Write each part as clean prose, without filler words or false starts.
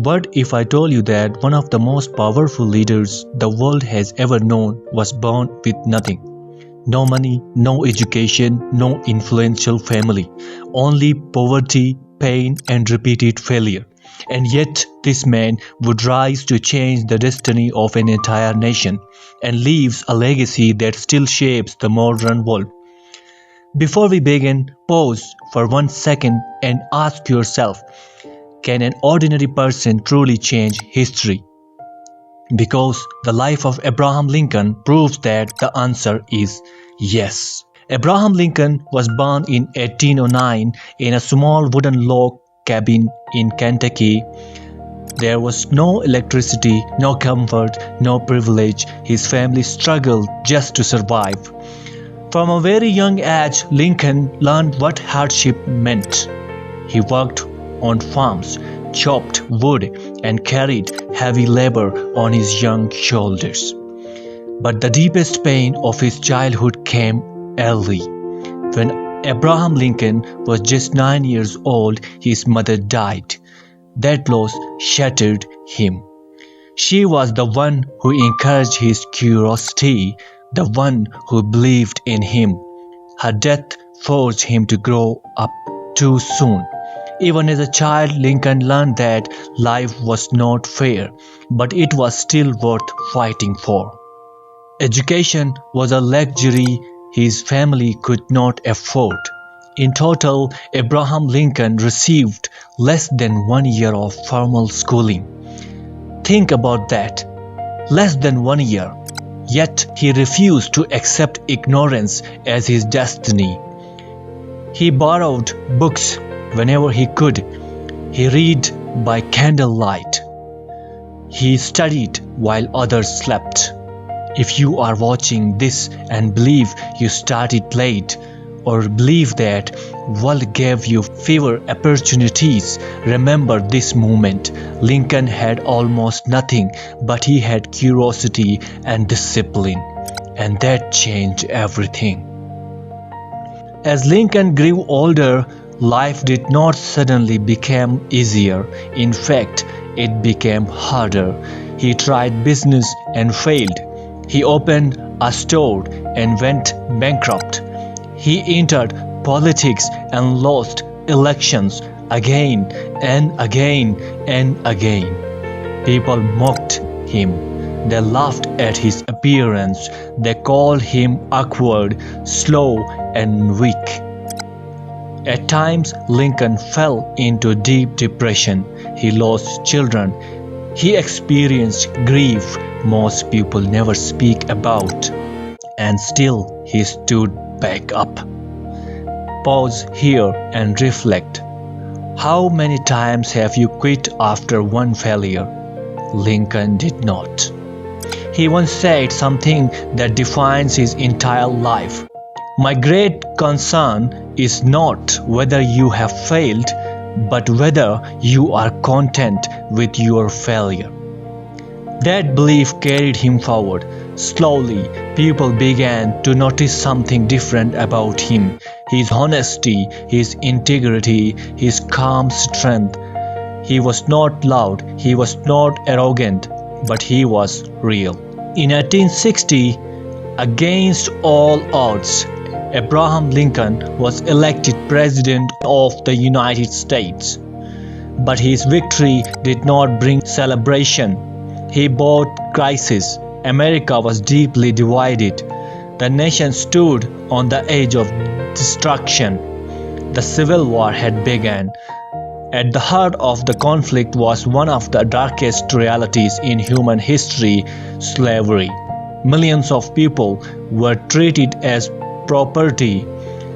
What if I told you that one of the most powerful leaders the world has ever known was born with nothing? No money, no education, no influential family, only poverty, pain, and repeated failure. And yet, this man would rise to change the destiny of an entire nation and leaves a legacy that still shapes the modern world. Before we begin, pause for 1 second and ask yourself, can an ordinary person truly change history? Because the life of Abraham Lincoln proves that the answer is yes. Abraham Lincoln was born in 1809 in a small wooden log cabin in Kentucky. There was no electricity, no comfort, no privilege. His family struggled just to survive. From a very young age, Lincoln learned what hardship meant. He worked on farms, chopped wood, and carried heavy labor on his young shoulders. But the deepest pain of his childhood came early. When Abraham Lincoln was just 9 years old, his mother died. That loss shattered him. She was the one who encouraged his curiosity, the one who believed in him. Her death forced him to grow up too soon. Even as a child, Lincoln learned that life was not fair, but it was still worth fighting for. Education was a luxury his family could not afford. In total, Abraham Lincoln received less than 1 year of formal schooling. Think about that. Less than 1 year. Yet he refused to accept ignorance as his destiny. He borrowed books whenever he could. He read by candlelight. He studied while others slept. If you are watching this and believe you started late, or believe that world gave you fewer opportunities, remember this moment. Lincoln had almost nothing, but he had curiosity and discipline, and that changed everything. As Lincoln grew older, life did not suddenly become easier. In fact, it became harder. He tried business and failed. He opened a store and went bankrupt. He entered politics and lost elections again and again and again. People mocked him. They laughed at his appearance. They called him awkward, slow, and weak. At times, Lincoln fell into deep depression. He lost children. He experienced grief most people never speak about. And still, he stood back up. Pause here and reflect. How many times have you quit after one failure? Lincoln did not. He once said something that defines his entire life. My great concern is not whether you have failed, but whether you are content with your failure. That belief carried him forward. Slowly, people began to notice something different about him. His honesty, his integrity, his calm strength. He was not loud, he was not arrogant, but he was real. In 1860, against all odds, Abraham Lincoln was elected President of the United States. But his victory did not bring celebration. He brought crisis. America was deeply divided. The nation stood on the edge of destruction. The Civil War had begun. At the heart of the conflict was one of the darkest realities in human history: slavery. Millions of people were treated as property.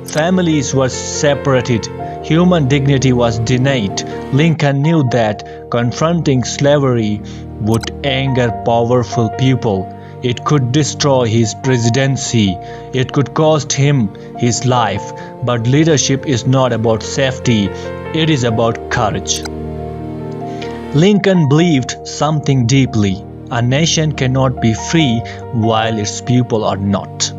Families were separated. Human dignity was denied. Lincoln knew that confronting slavery would anger powerful people. It could destroy his presidency. It could cost him his life. But leadership is not about safety. It is about courage. Lincoln believed something deeply. A nation cannot be free while its people are not.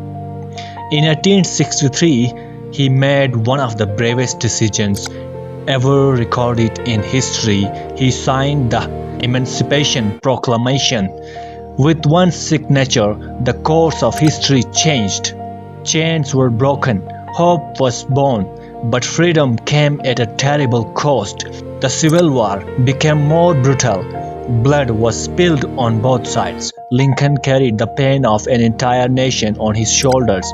In 1863, he made one of the bravest decisions ever recorded in history. He signed the Emancipation Proclamation. With one signature, the course of history changed. Chains were broken, hope was born, but freedom came at a terrible cost. The Civil War became more brutal. Blood was spilled on both sides. Lincoln carried the pain of an entire nation on his shoulders.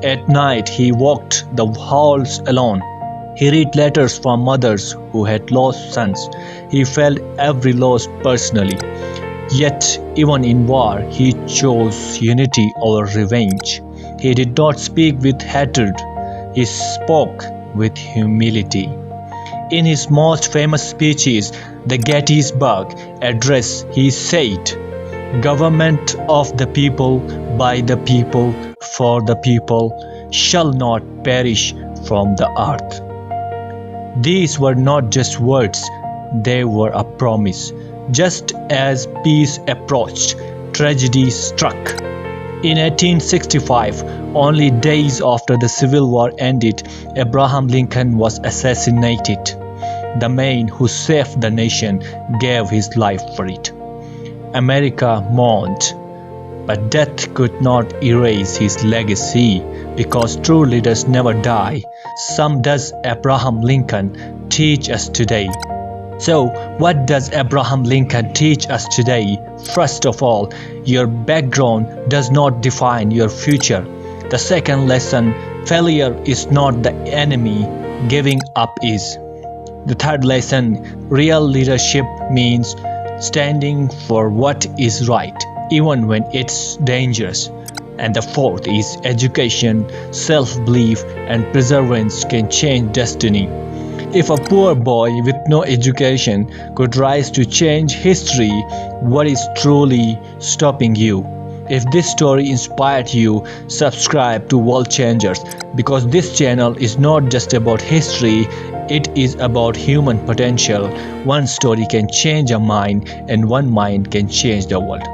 At night, he walked the halls alone. He read letters from mothers who had lost sons. He felt every loss personally. Yet, even in war, he chose unity over revenge. He did not speak with hatred, he spoke with humility. In his most famous speeches, the Gettysburg Address, he said, "Government of the people, by the people, for the people, shall not perish from the earth." These were not just words, they were a promise. Just as peace approached, tragedy struck. In 1865, only days after the Civil War ended, Abraham Lincoln was assassinated. The man who saved the nation gave his life for it. America mourned, but death could not erase his legacy because true leaders never die. Some does Abraham Lincoln teach us today. So, what does Abraham Lincoln teach us today? First of all, your background does not define your future. The second lesson, failure is not the enemy, giving up is. The third lesson, real leadership means standing for what is right, even when it's dangerous. And the fourth is education, self-belief, and perseverance can change destiny. If a poor boy with no education could rise to change history, what is truly stopping you? If this story inspired you, subscribe to World Changers because this channel is not just about history, it is about human potential. One story can change a mind and one mind can change the world.